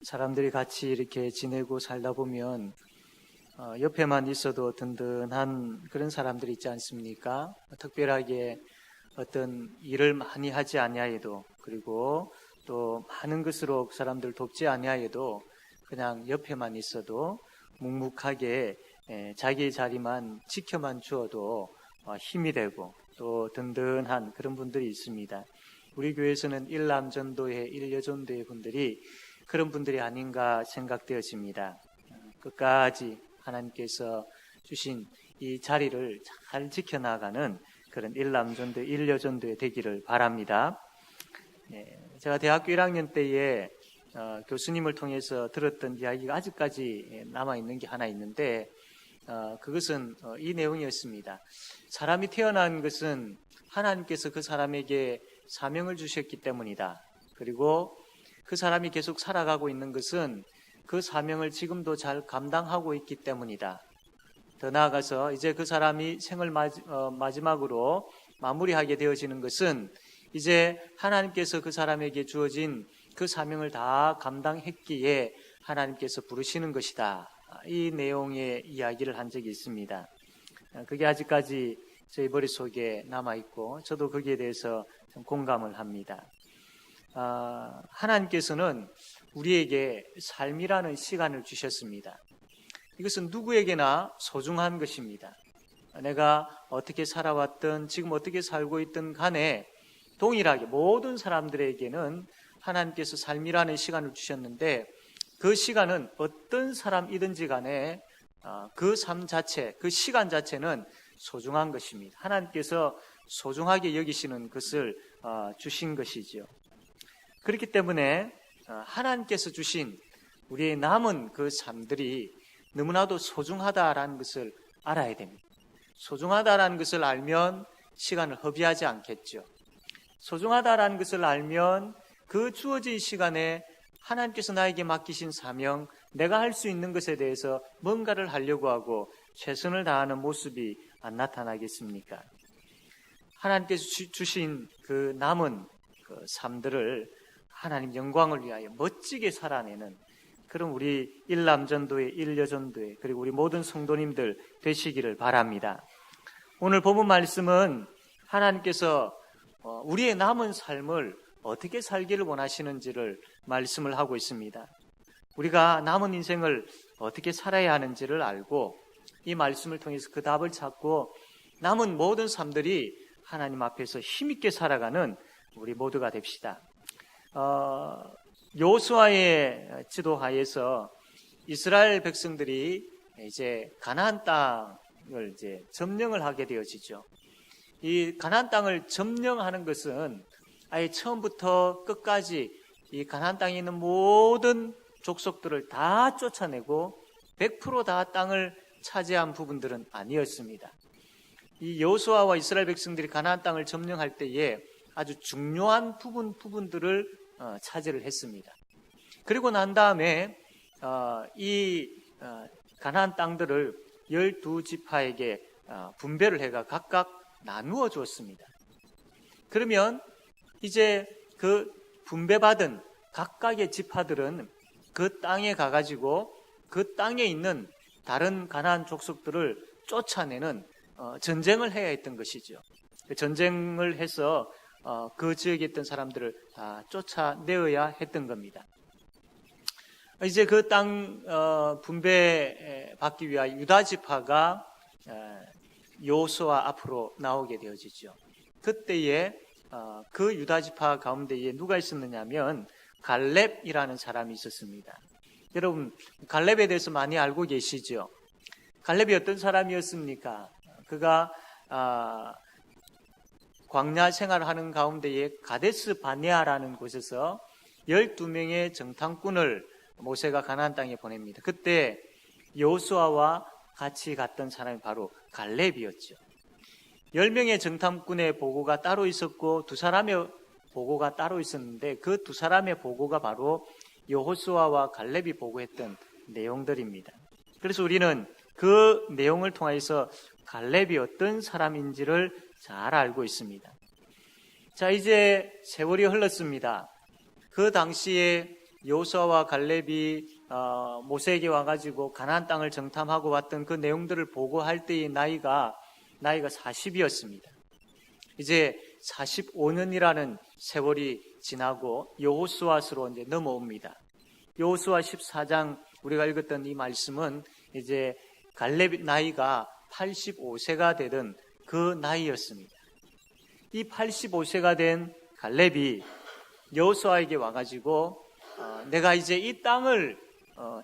사람들이 같이 이렇게 지내고 살다 보면 옆에만 있어도 든든한 그런 사람들이 있지 않습니까? 특별하게 어떤 일을 많이 하지 아니하여도, 그리고 또 많은 것으로 사람들 돕지 아니하여도 그냥 옆에만 있어도 묵묵하게 자기 자리만 지켜만 주어도 힘이 되고 또 든든한 그런 분들이 있습니다. 우리 교회에서는 일남전도회, 일여전도회 분들이 그런 분들이 아닌가 생각되어집니다. 끝까지 하나님께서 주신 이 자리를 잘 지켜나가는 그런 일남전도, 일여전도회 되기를 바랍니다. 제가 대학교 1학년 때에 교수님을 통해서 들었던 이야기가 아직까지 남아있는 게 하나 있는데, 그것은 이 내용이었습니다. 사람이 태어난 것은 하나님께서 그 사람에게 사명을 주셨기 때문이다. 그리고 그 사람이 계속 살아가고 있는 것은 그 사명을 지금도 잘 감당하고 있기 때문이다. 더 나아가서 이제 그 사람이 생을 마지막으로 마무리하게 되어지는 것은 이제 하나님께서 그 사람에게 주어진 그 사명을 다 감당했기에 하나님께서 부르시는 것이다. 이 내용의 이야기를 한 적이 있습니다. 그게 아직까지 저희 머릿속에 남아있고 저도 거기에 대해서 좀 공감을 합니다. 하나님께서는 우리에게 삶이라는 시간을 주셨습니다. 이것은 누구에게나 소중한 것입니다. 내가 어떻게 살아왔든 지금 어떻게 살고 있든 간에 동일하게 모든 사람들에게는 하나님께서 삶이라는 시간을 주셨는데, 그 시간은 어떤 사람이든지 간에 그 삶 자체, 그 시간 자체는 소중한 것입니다. 하나님께서 소중하게 여기시는 것을 주신 것이죠. 그렇기 때문에 하나님께서 주신 우리의 남은 그 삶들이 너무나도 소중하다라는 것을 알아야 됩니다. 소중하다라는 것을 알면 시간을 허비하지 않겠죠. 소중하다라는 것을 알면 그 주어진 시간에 하나님께서 나에게 맡기신 사명, 내가 할 수 있는 것에 대해서 뭔가를 하려고 하고 최선을 다하는 모습이 안 나타나겠습니까? 하나님께서 주신 그 남은 그 삶들을 하나님 영광을 위하여 멋지게 살아내는 그런 우리 일남전도회, 일여전도회, 그리고 우리 모든 성도님들 되시기를 바랍니다. 오늘 본문 말씀은 하나님께서 우리의 남은 삶을 어떻게 살기를 원하시는지를 말씀을 하고 있습니다. 우리가 남은 인생을 어떻게 살아야 하는지를 알고 이 말씀을 통해서 그 답을 찾고 남은 모든 삶들이 하나님 앞에서 힘있게 살아가는 우리 모두가 됩시다. 여호수아의 지도하에서 이스라엘 백성들이 이제 가나안 땅을 이제 점령을 하게 되어지죠. 이 가나안 땅을 점령하는 것은 아예 처음부터 끝까지 이 가나안 땅에 있는 모든 족속들을 다 쫓아내고 100% 다 땅을 차지한 부분들은 아니었습니다. 이 여호수아와 이스라엘 백성들이 가나안 땅을 점령할 때에 아주 중요한 부분들을 차지를 했습니다. 그리고 난 다음에 이 가나안 땅들을 12지파에게 분배를 해가 각각 나누어 주었습니다. 그러면 이제 그 분배받은 각각의 지파들은 그 땅에 가가지고 그 땅에 있는 다른 가나안 족속들을 쫓아내는 전쟁을 해야 했던 것이죠. 전쟁을 해서 그 지역에 있던 사람들을 다 쫓아내어야 했던 겁니다. 이제 그 땅 분배 받기 위하여 유다 지파가 여호수아 앞으로 나오게 되어지죠. 그때에 그 유다 지파 가운데에 누가 있었느냐 하면 갈렙이라는 사람이 있었습니다. 여러분, 갈렙에 대해서 많이 알고 계시죠? 갈렙이 어떤 사람이었습니까? 그가 광야 생활을 하는 가운데에 가데스 바네아라는 곳에서 12명의 정탐꾼을 모세가 가나안 땅에 보냅니다. 그때 여호수아와 같이 갔던 사람이 바로 갈렙이었죠. 10명의 정탐꾼의 보고가 따로 있었고 두 사람의 보고가 따로 있었는데 그 두 사람의 보고가 바로 여호수아와 갈렙이 보고했던 내용들입니다. 그래서 우리는 그 내용을 통해서 갈렙이 어떤 사람인지를 잘 알고 있습니다. 자, 이제 세월이 흘렀습니다. 그 당시에 여호수아와 갈렙이 모세에게 와가지고 가나안 땅을 정탐하고 왔던 그 내용들을 보고할 때의 나이가 40이었습니다. 이제 45년이라는 세월이 지나고 여호수아서로 이제 넘어옵니다. 여호수아 14장 우리가 읽었던 이 말씀은 이제 갈렙 나이가 85세가 되던 그 나이였습니다. 이 85세가 된 갈렙이 여호수아에게 와가지고 내가 이제 이 땅을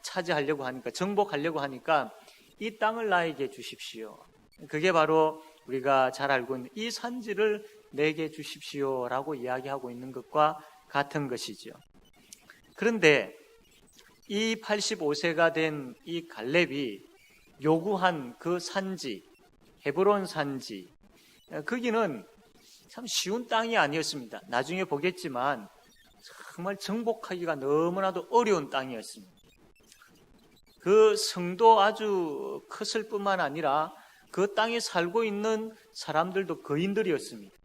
차지하려고 하니까, 정복하려고 하니까 이 땅을 나에게 주십시오. 그게 바로 우리가 잘 알고 있는 이 산지를 내게 주십시오라고 이야기하고 있는 것과 같은 것이죠. 그런데 이 85세가 된 이 갈렙이 요구한 그 산지, 헤브론 산지, 거기는 참 쉬운 땅이 아니었습니다. 나중에 보겠지만 정말 정복하기가 너무나도 어려운 땅이었습니다. 그 성도 아주 컸을 뿐만 아니라 그 땅에 살고 있는 사람들도 거인들이었습니다.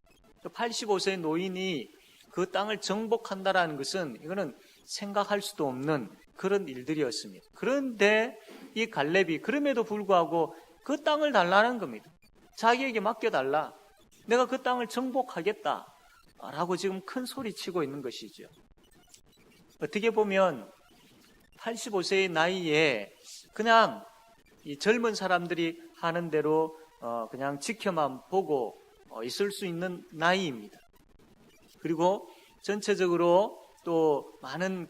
85세의 노인이 그 땅을 정복한다라는 것은 이거는 생각할 수도 없는 그런 일들이었습니다. 그런데 이 갈렙이 그럼에도 불구하고 그 땅을 달라는 겁니다. 자기에게 맡겨달라. 내가 그 땅을 정복하겠다. 라고 지금 큰 소리 치고 있는 것이죠. 어떻게 보면 85세의 나이에 그냥 이 젊은 사람들이 하는 대로 그냥 지켜만 보고 있을 수 있는 나이입니다. 그리고 전체적으로 또 많은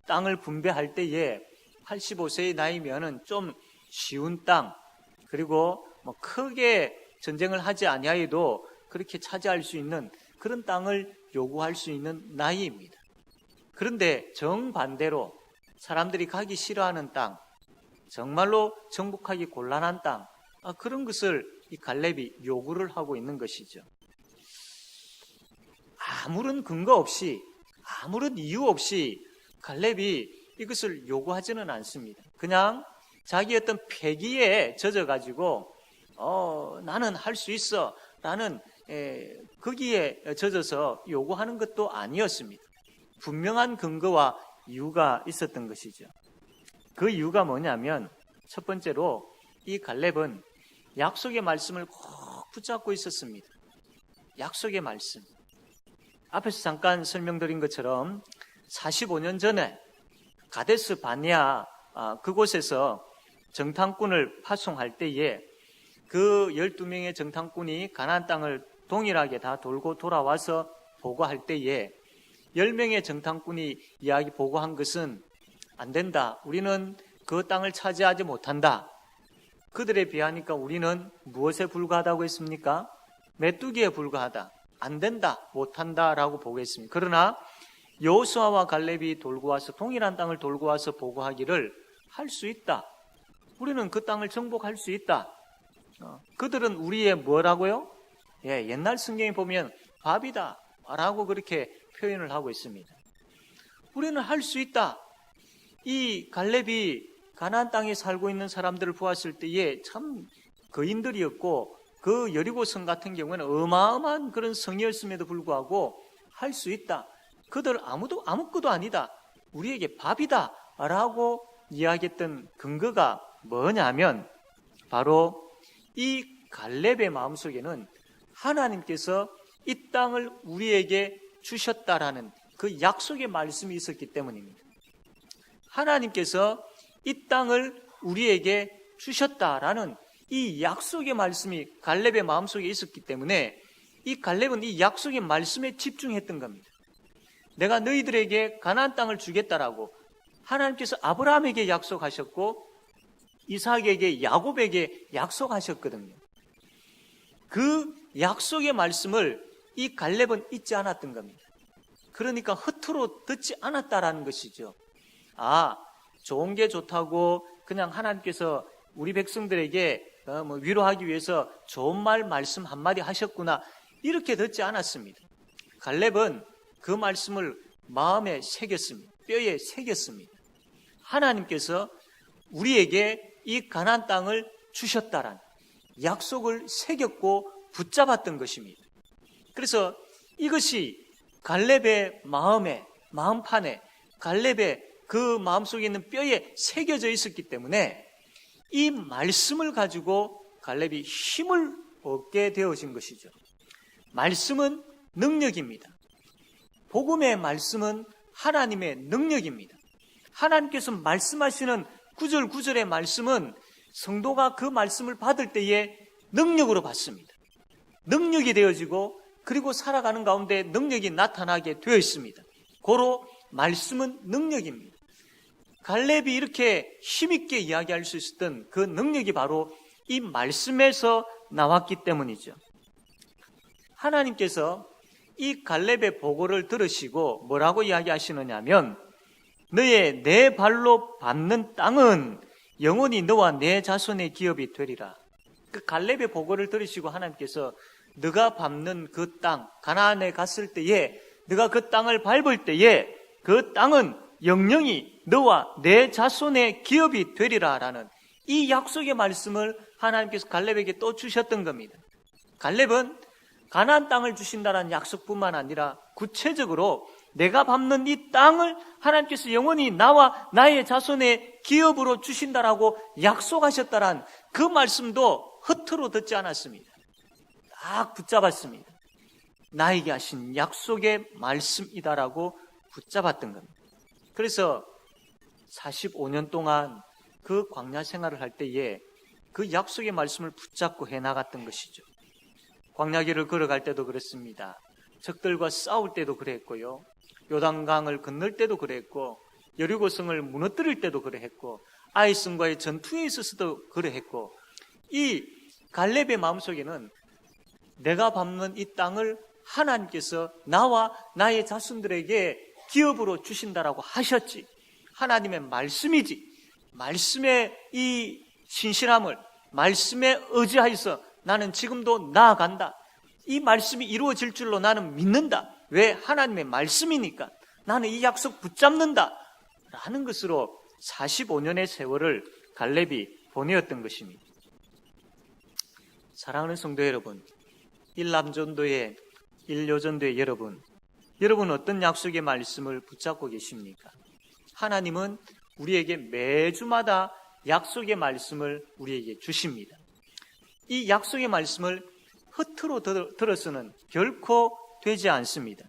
땅을 분배할 때에 85세의 나이면은 좀 쉬운 땅, 그리고 뭐 크게 전쟁을 하지 아니하여도 그렇게 차지할 수 있는 그런 땅을 요구할 수 있는 나이입니다. 그런데 정반대로 사람들이 가기 싫어하는 땅, 정말로 정복하기 곤란한 땅, 그런 것을 이 갈렙이 요구를 하고 있는 것이죠. 아무런 근거 없이, 아무런 이유 없이 갈렙이 이것을 요구하지는 않습니다. 그냥 자기 어떤 패기에 젖어가지고 나는 할 수 있어 라는 거기에 젖어서 요구하는 것도 아니었습니다. 분명한 근거와 이유가 있었던 것이죠. 그 이유가 뭐냐면 첫 번째로 이 갈렙은 약속의 말씀을 꼭 붙잡고 있었습니다. 약속의 말씀. 앞에서 잠깐 설명드린 것처럼 45년 전에 가데스 바네아 그곳에서 정탐꾼을 파송할 때에 그 12명의 정탐꾼이 가나안 땅을 동일하게 다 돌고 돌아와서 보고할 때에 10명의 정탐꾼이 이야기 보고한 것은 안 된다. 우리는 그 땅을 차지하지 못한다. 그들에 비하니까 우리는 무엇에 불과하다고 했습니까? 메뚜기에 불과하다. 안 된다. 못한다. 라고 보고했습니다. 그러나 여호수아와 갈렙이 돌고 와서 동일한 땅을 돌고 와서 보고하기를 할 수 있다. 우리는 그 땅을 정복할 수 있다. 그들은 우리의 뭐라고요? 옛날 성경에 보면 밥이다 라고 그렇게 표현을 하고 있습니다. 우리는 할 수 있다. 이 갈렙이 가나안 땅에 살고 있는 사람들을 보았을 때에 참 거인들이었고 그 여리고성 같은 경우에는 어마어마한 그런 성이었음에도 불구하고 할 수 있다. 그들 아무것도 아니다. 우리에게 밥이다 라고 이야기했던 근거가 뭐냐면 바로 이 갈렙의 마음속에는 하나님께서 이 땅을 우리에게 주셨다라는 그 약속의 말씀이 있었기 때문입니다. 하나님께서 이 땅을 우리에게 주셨다라는 이 약속의 말씀이 갈렙의 마음속에 있었기 때문에 이 갈렙은 이 약속의 말씀에 집중했던 겁니다. 내가 너희들에게 가나안 땅을 주겠다라고 하나님께서 아브라함에게 약속하셨고 이삭에게 야곱에게 약속하셨거든요. 그 약속의 말씀을 이 갈렙은 잊지 않았던 겁니다. 그러니까 허투루 듣지 않았다라는 것이죠. 좋은 게 좋다고 그냥 하나님께서 우리 백성들에게 위로하기 위해서 좋은 말씀 한마디 하셨구나 이렇게 듣지 않았습니다. 갈렙은 그 말씀을 마음에 새겼습니다. 뼈에 새겼습니다. 하나님께서 우리에게 이 가나안 땅을 주셨다라는 약속을 새겼고 붙잡았던 것입니다. 그래서 이것이 갈렙의 마음판에 갈렙의 그 마음속에 있는 뼈에 새겨져 있었기 때문에 이 말씀을 가지고 갈렙이 힘을 얻게 되어진 것이죠. 말씀은 능력입니다. 복음의 말씀은 하나님의 능력입니다. 하나님께서 말씀하시는 구절구절의 말씀은 성도가 그 말씀을 받을 때에 능력으로 받습니다. 능력이 되어지고 그리고 살아가는 가운데 능력이 나타나게 되어 있습니다. 고로 말씀은 능력입니다. 갈렙이 이렇게 힘있게 이야기할 수 있었던 그 능력이 바로 이 말씀에서 나왔기 때문이죠. 하나님께서 이 갈렙의 보고를 들으시고 뭐라고 이야기하시느냐 하면 너의 내 발로 밟는 땅은 영원히 너와 내 자손의 기업이 되리라. 그 갈렙의 보고를 들으시고 하나님께서 너가 밟는 그 땅, 가나안에 갔을 때에 너가 그 땅을 밟을 때에 그 땅은 영영이 너와 내 자손의 기업이 되리라 라는 이 약속의 말씀을 하나님께서 갈렙에게 또 주셨던 겁니다. 갈렙은 가나안 땅을 주신다는 약속뿐만 아니라 구체적으로 내가 밟는 이 땅을 하나님께서 영원히 나와 나의 자손의 기업으로 주신다라고 약속하셨다란 그 말씀도 허투루 듣지 않았습니다. 딱 붙잡았습니다. 나에게 하신 약속의 말씀이다라고 붙잡았던 겁니다. 그래서 45년 동안 그 광야 생활을 할 때에 그 약속의 말씀을 붙잡고 해나갔던 것이죠. 광야길을 걸어갈 때도 그랬습니다. 적들과 싸울 때도 그랬고요. 요단강을 건널 때도 그랬고, 여리고성을 무너뜨릴 때도 그랬고, 아이성과의 전투에 있어서도 그랬고, 이 갈렙의 마음속에는 내가 밟는 이 땅을 하나님께서 나와 나의 자손들에게 기업으로 주신다라고 하셨지. 하나님의 말씀이지. 말씀의 이 신실함을 말씀에 의지하여서 나는 지금도 나아간다. 이 말씀이 이루어질 줄로 나는 믿는다. 왜? 하나님의 말씀이니까. 나는 이 약속 붙잡는다. 라는 것으로 45년의 세월을 갈렙이 보내었던 것입니다. 사랑하는 성도 여러분, 일남전도회, 일요전도회 여러분 어떤 약속의 말씀을 붙잡고 계십니까? 하나님은 우리에게 매주마다 약속의 말씀을 우리에게 주십니다. 이 약속의 말씀을 허투루 들어서는 결코 되지 않습니다.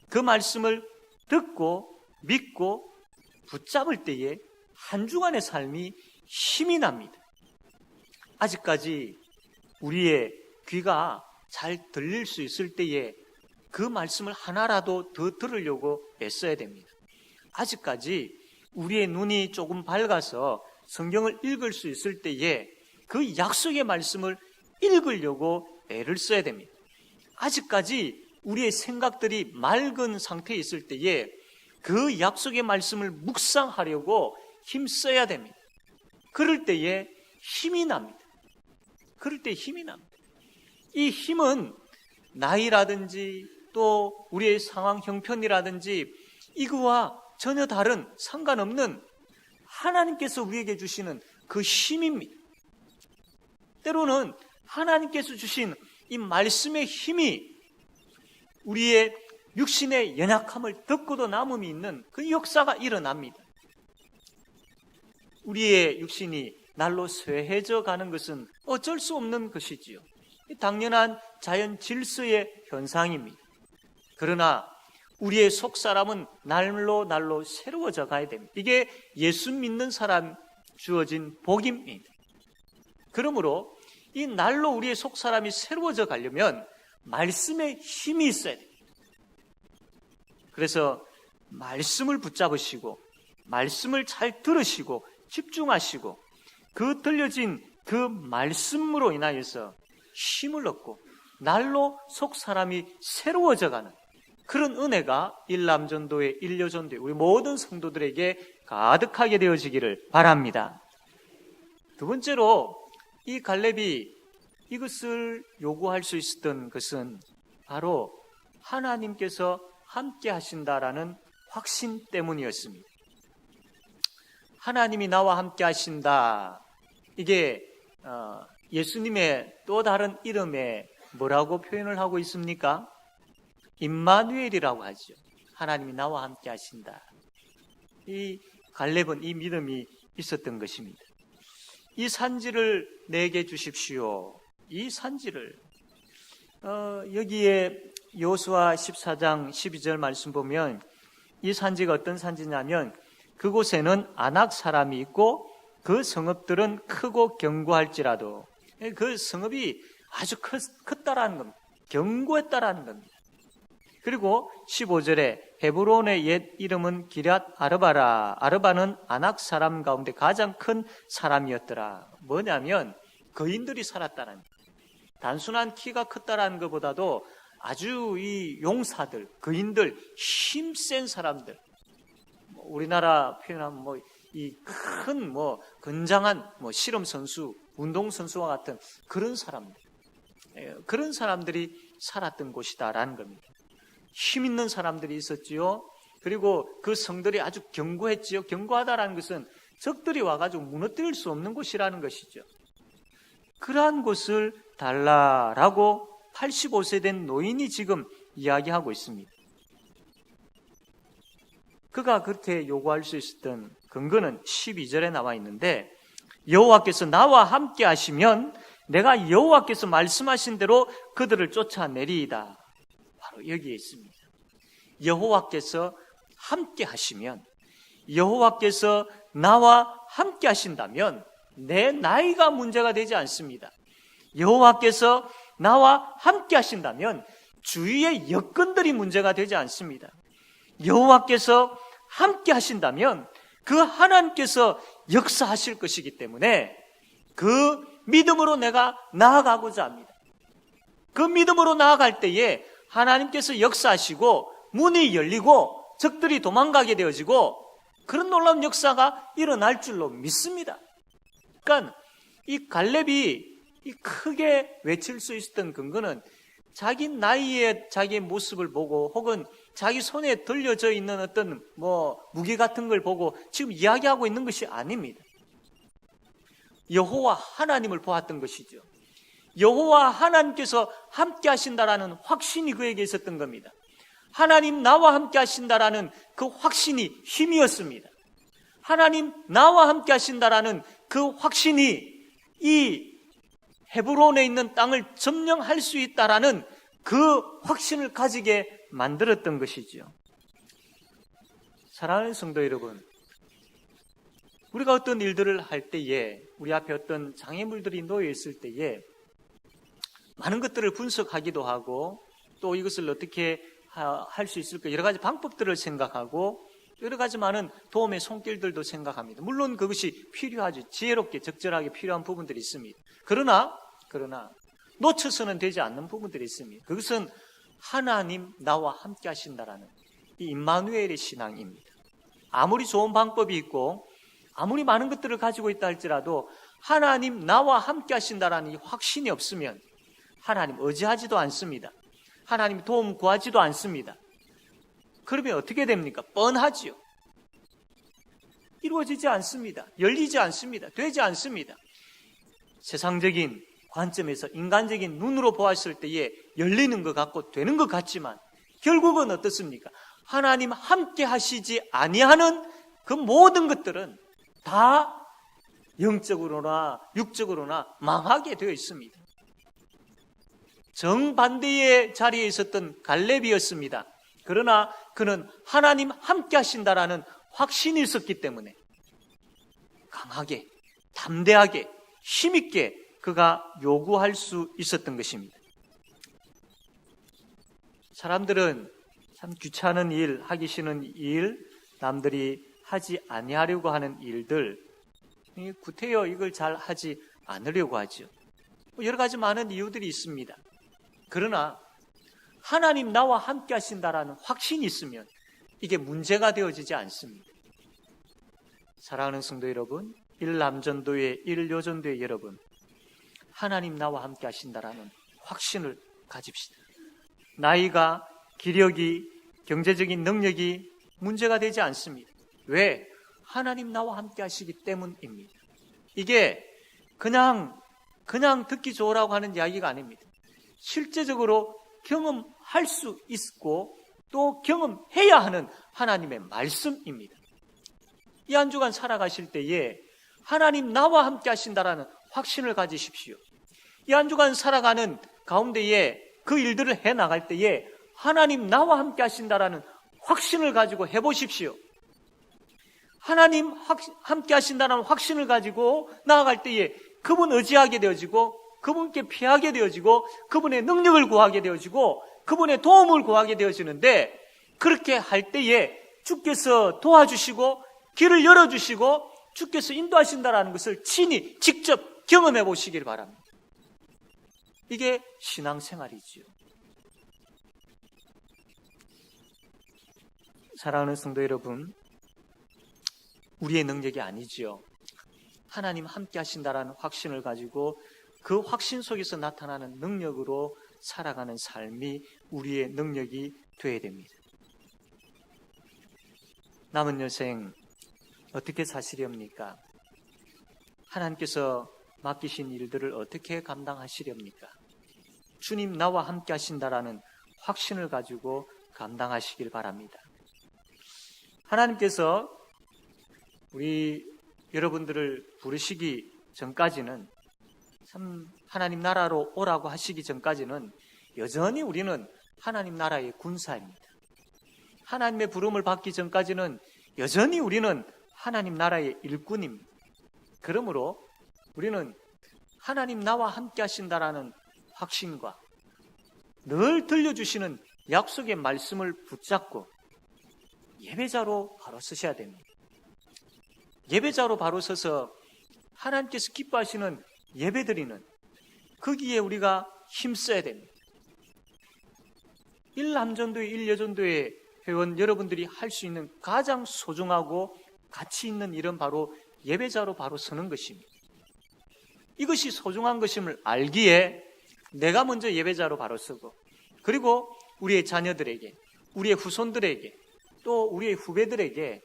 그 말씀을 듣고 믿고 붙잡을 때에 한 주간의 삶이 힘이 납니다. 아직까지 우리의 귀가 잘 들릴 수 있을 때에 그 말씀을 하나라도 더 들으려고 애써야 됩니다. 아직까지 우리의 눈이 조금 밝아서 성경을 읽을 수 있을 때에 그 약속의 말씀을 읽으려고 애를 써야 됩니다. 아직까지 우리의 생각들이 맑은 상태에 있을 때에 그 약속의 말씀을 묵상하려고 힘써야 됩니다. 그럴 때에 힘이 납니다. 이 힘은 나이라든지 또 우리의 상황 형편이라든지 이거와 전혀 다른 상관없는 하나님께서 우리에게 주시는 그 힘입니다. 때로는 하나님께서 주신 이 말씀의 힘이 우리의 육신의 연약함을 덮고도 남음이 있는 그 역사가 일어납니다. 우리의 육신이 날로 쇠해져 가는 것은 어쩔 수 없는 것이지요. 당연한 자연 질서의 현상입니다. 그러나 우리의 속사람은 날로 새로워져 가야 됩니다. 이게 예수 믿는 사람 주어진 복입니다. 그러므로 이 날로 우리의 속사람이 새로워져 가려면 말씀의 힘이 있어야 됩니다. 그래서 말씀을 붙잡으시고 말씀을 잘 들으시고 집중하시고 그 들려진 그 말씀으로 인하여서 힘을 얻고 날로 속사람이 새로워져 가는 그런 은혜가 일남전도회, 일요전도회 우리 모든 성도들에게 가득하게 되어지기를 바랍니다. 두 번째로 이 갈렙이 이것을 요구할 수 있었던 것은 바로 하나님께서 함께 하신다라는 확신 때문이었습니다. 하나님이 나와 함께 하신다. 이게 예수님의 또 다른 이름에 뭐라고 표현을 하고 있습니까? 임마누엘이라고 하죠. 하나님이 나와 함께 하신다. 이 갈렙은 이 믿음이 있었던 것입니다. 이 산지를 내게 주십시오. 이 산지를 여기에 여호수아 14장 12절 말씀 보면 이 산지가 어떤 산지냐면 그곳에는 아낙 사람이 있고 그 성읍들은 크고 견고할지라도 그 성읍이 아주 컸다라는 겁니다. 견고했다라는 겁니다. 그리고 15절에 헤브론의 옛 이름은 기럇 아르바라. 아르바는 아낙 사람 가운데 가장 큰 사람이었더라. 뭐냐면 거인들이 살았다는 거예요. 단순한 키가 컸다라는 것보다도 아주 이 용사들, 거인들, 힘센 사람들. 우리나라 표현하면 이 큰 건장한 실험 선수, 운동 선수와 같은 그런 사람들. 그런 사람들이 살았던 곳이다라는 겁니다. 힘 있는 사람들이 있었지요. 그리고 그 성들이 아주 견고했지요. 견고하다라는 것은 적들이 와가지고 무너뜨릴 수 없는 곳이라는 것이죠. 그러한 곳을 달라라고 85세 된 노인이 지금 이야기하고 있습니다. 그가 그렇게 요구할 수 있었던 근거는 12절에 나와 있는데 여호와께서 나와 함께 하시면 내가 여호와께서 말씀하신 대로 그들을 쫓아내리이다. 바로 여기에 있습니다. 여호와께서 함께 하시면, 여호와께서 나와 함께 하신다면 내 나이가 문제가 되지 않습니다. 여호와께서 나와 함께 하신다면 주위의 여건들이 문제가 되지 않습니다. 여호와께서 함께 하신다면 그 하나님께서 역사하실 것이기 때문에 그 믿음으로 내가 나아가고자 합니다. 그 믿음으로 나아갈 때에 하나님께서 역사하시고 문이 열리고 적들이 도망가게 되어지고 그런 놀라운 역사가 일어날 줄로 믿습니다. 그러니까 이 갈렙이 크게 외칠 수 있었던 근거는 자기 나이에 자기의 모습을 보고 혹은 자기 손에 들려져 있는 어떤 무기 같은 걸 보고 지금 이야기하고 있는 것이 아닙니다. 여호와 하나님을 보았던 것이죠. 여호와 하나님께서 함께 하신다라는 확신이 그에게 있었던 겁니다. 하나님 나와 함께 하신다라는 그 확신이 힘이었습니다. 하나님 나와 함께 하신다라는 그 확신이 이 헤브론에 있는 땅을 점령할 수 있다라는 그 확신을 가지게 만들었던 것이죠. 사랑하는 성도 여러분, 우리가 어떤 일들을 할 때에 우리 앞에 어떤 장애물들이 놓여 있을 때에 많은 것들을 분석하기도 하고 또 이것을 어떻게 할 수 있을까 여러 가지 방법들을 생각하고 여러 가지 많은 도움의 손길들도 생각합니다. 물론 그것이 필요하죠. 지혜롭게 적절하게 필요한 부분들이 있습니다. 그러나 놓쳐서는 되지 않는 부분들이 있습니다. 그것은 하나님 나와 함께 하신다라는 이 임마누엘의 신앙입니다. 아무리 좋은 방법이 있고 아무리 많은 것들을 가지고 있다 할지라도 하나님 나와 함께 하신다라는 이 확신이 없으면 하나님 의지하지도 않습니다. 하나님 도움 구하지도 않습니다. 그러면 어떻게 됩니까? 뻔하지요. 이루어지지 않습니다. 열리지 않습니다. 되지 않습니다. 세상적인 관점에서 인간적인 눈으로 보았을 때에 열리는 것 같고 되는 것 같지만 결국은 어떻습니까? 하나님 함께 하시지 아니하는 그 모든 것들은 다 영적으로나 육적으로나 망하게 되어 있습니다. 정반대의 자리에 있었던 갈렙이었습니다. 그러나 그는 하나님 함께 하신다라는 확신이 있었기 때문에 강하게, 담대하게, 힘있게 그가 요구할 수 있었던 것입니다. 사람들은 참 귀찮은 일, 하기 싫은 일, 남들이 하지 아니하려고 하는 일들, 구태여 이걸 잘 하지 않으려고 하죠. 여러 가지 많은 이유들이 있습니다. 그러나 하나님 나와 함께 하신다라는 확신이 있으면 이게 문제가 되어지지 않습니다. 사랑하는 성도 여러분, 일남전도회, 일요전도회 여러분, 하나님 나와 함께 하신다라는 확신을 가집시다. 나이가, 기력이, 경제적인 능력이 문제가 되지 않습니다. 왜? 하나님 나와 함께 하시기 때문입니다. 이게 그냥 듣기 좋으라고 하는 이야기가 아닙니다. 실제적으로 경험할 수 있고 또 경험해야 하는 하나님의 말씀입니다. 이 한 주간 살아가실 때에 하나님 나와 함께 하신다라는 확신을 가지십시오. 이 한 주간 살아가는 가운데에 그 일들을 해나갈 때에 하나님 나와 함께 하신다라는 확신을 가지고 해보십시오. 하나님 함께 하신다는 확신을 가지고 나아갈 때에 그분 의지하게 되어지고 그분께 피하게 되어지고 그분의 능력을 구하게 되어지고 그분의 도움을 구하게 되어지는데, 그렇게 할 때에 주께서 도와주시고 길을 열어주시고 주께서 인도하신다는 것을 친히 직접 경험해 보시길 바랍니다. 이게 신앙생활이지요. 사랑하는 성도 여러분, 우리의 능력이 아니지요. 하나님 함께 하신다라는 확신을 가지고 그 확신 속에서 나타나는 능력으로 살아가는 삶이 우리의 능력이 되어야 됩니다. 남은 여생 어떻게 사시렵니까? 하나님께서 맡기신 일들을 어떻게 감당하시렵니까? 주님 나와 함께 하신다라는 확신을 가지고 감당하시길 바랍니다. 하나님께서 우리 여러분들을 부르시기 전까지는, 참 하나님 나라로 오라고 하시기 전까지는 여전히 우리는 하나님 나라의 군사입니다. 하나님의 부름을 받기 전까지는 여전히 우리는 하나님 나라의 일꾼입니다. 그러므로 우리는 하나님 나와 함께 하신다라는 확신과 늘 들려주시는 약속의 말씀을 붙잡고 예배자로 바로 서셔야 됩니다. 예배자로 바로 서서 하나님께서 기뻐하시는 예배드리는 거기에 우리가 힘써야 됩니다. 일남전도회, 일여전도회 회원 여러분들이 할 수 있는 가장 소중하고 가치 있는 일은 바로 예배자로 바로 서는 것입니다. 이것이 소중한 것임을 알기에 내가 먼저 예배자로 바로 서고, 그리고 우리의 자녀들에게, 우리의 후손들에게, 또 우리의 후배들에게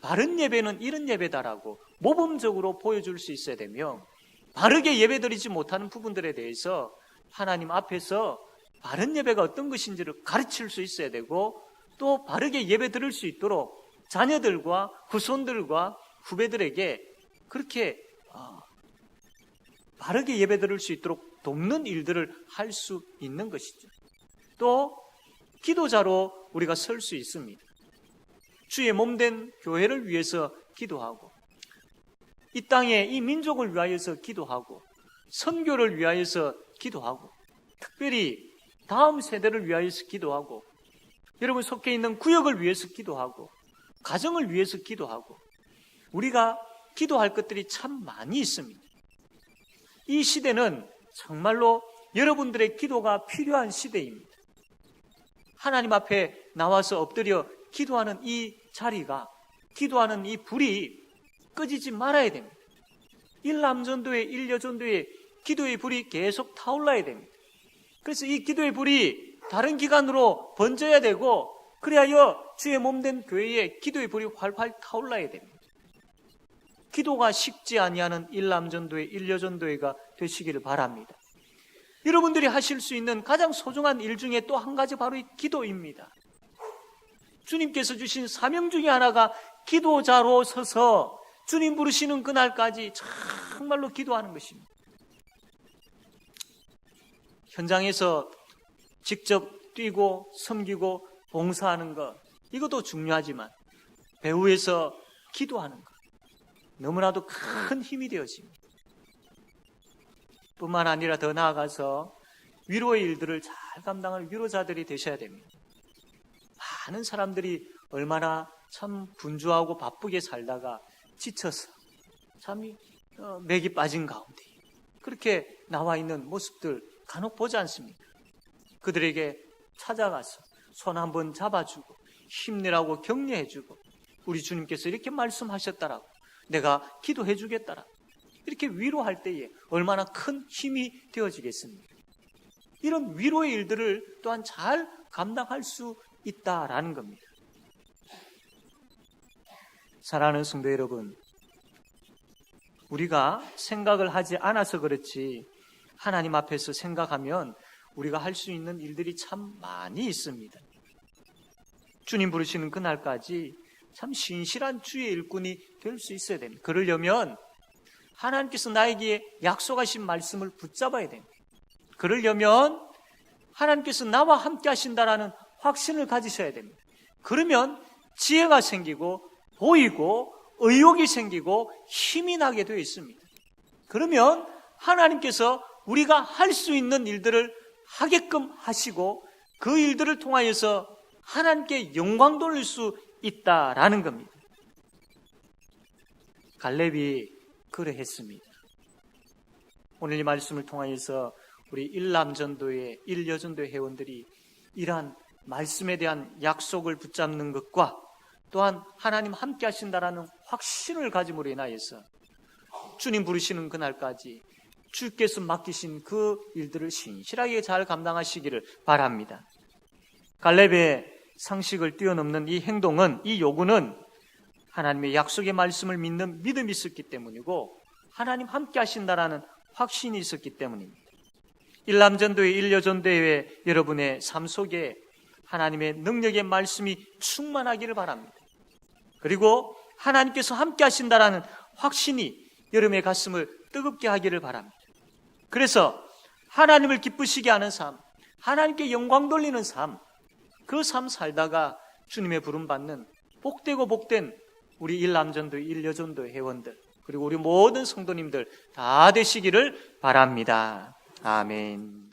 바른 예배는 이런 예배다라고 모범적으로 보여줄 수 있어야 되며, 바르게 예배드리지 못하는 부분들에 대해서 하나님 앞에서 바른 예배가 어떤 것인지를 가르칠 수 있어야 되고, 또 바르게 예배드릴 수 있도록 자녀들과 후손들과 후배들에게 그렇게 바르게 예배드릴 수 있도록 돕는 일들을 할 수 있는 것이죠. 또 기도자로 우리가 설 수 있습니다. 주의 몸된 교회를 위해서 기도하고, 이 땅에 이 민족을 위하여서 기도하고, 선교를 위하여서 기도하고, 특별히 다음 세대를 위하여서 기도하고, 여러분 속해 있는 구역을 위해서 기도하고, 가정을 위해서 기도하고, 우리가 기도할 것들이 참 많이 있습니다. 이 시대는 정말로 여러분들의 기도가 필요한 시대입니다. 하나님 앞에 나와서 엎드려 기도하는 이 자리가, 기도하는 이 불이 꺼지지 말아야 됩니다. 일남전도회, 일여전도회 기도의 불이 계속 타올라야 됩니다. 그래서 이 기도의 불이 다른 기관으로 번져야 되고, 그리하여 주의 몸된 교회에 기도의 불이 활활 타올라야 됩니다. 기도가 식지 아니하는 일남전도회, 일여전도회가 되시기를 바랍니다. 여러분들이 하실 수 있는 가장 소중한 일 중에 또 한 가지 바로 이 기도입니다. 주님께서 주신 사명 중에 하나가 기도자로 서서 주님 부르시는 그날까지 정말로 기도하는 것입니다. 현장에서 직접 뛰고 섬기고 봉사하는 것, 이것도 중요하지만 배후에서 기도하는 것, 너무나도 큰 힘이 되어집니다. 뿐만 아니라 더 나아가서 위로의 일들을 잘 감당할 위로자들이 되셔야 됩니다. 많은 사람들이 얼마나 참 분주하고 바쁘게 살다가 지쳐서 참 맥이 빠진 가운데 그렇게 나와 있는 모습들 간혹 보지 않습니까? 그들에게 찾아가서 손 한번 잡아주고 힘내라고 격려해주고, 우리 주님께서 이렇게 말씀하셨다라고, 내가 기도해주겠다라고 이렇게 위로할 때에 얼마나 큰 힘이 되어지겠습니까? 이런 위로의 일들을 또한 잘 감당할 수 있다라는 겁니다. 사랑하는 성도 여러분, 우리가 생각을 하지 않아서 그렇지 하나님 앞에서 생각하면 우리가 할 수 있는 일들이 참 많이 있습니다. 주님 부르시는 그날까지 참 신실한 주의 일꾼이 될 수 있어야 됩니다. 그러려면 하나님께서 나에게 약속하신 말씀을 붙잡아야 됩니다. 그러려면 하나님께서 나와 함께 하신다라는 확신을 가지셔야 됩니다. 그러면 지혜가 생기고 보이고 의욕이 생기고 힘이 나게 되어 있습니다. 그러면 하나님께서 우리가 할 수 있는 일들을 하게끔 하시고 그 일들을 통하여서 하나님께 영광 돌릴 수 있다라는 겁니다. 갈렙이 그러했습니다. 오늘 이 말씀을 통하여서 우리 일남전도회, 일여전도회 회원들이 이러한 말씀에 대한 약속을 붙잡는 것과 또한 하나님 함께 하신다라는 확신을 가짐으로 인하여서 주님 부르시는 그날까지 주께서 맡기신 그 일들을 신실하게 잘 감당하시기를 바랍니다. 갈렙의 상식을 뛰어넘는 이 행동은, 이 요구는 하나님의 약속의 말씀을 믿는 믿음이 있었기 때문이고 하나님 함께 하신다라는 확신이 있었기 때문입니다. 일남전도회, 일여전도회 여러분의 삶 속에 하나님의 능력의 말씀이 충만하기를 바랍니다. 그리고 하나님께서 함께 하신다라는 확신이 여러분의 가슴을 뜨겁게 하기를 바랍니다. 그래서 하나님을 기쁘시게 하는 삶, 하나님께 영광 돌리는 삶, 그 삶 살다가 주님의 부름받는 복되고 복된 우리 일남전도, 일여전도 회원들, 그리고 우리 모든 성도님들 다 되시기를 바랍니다. 아멘.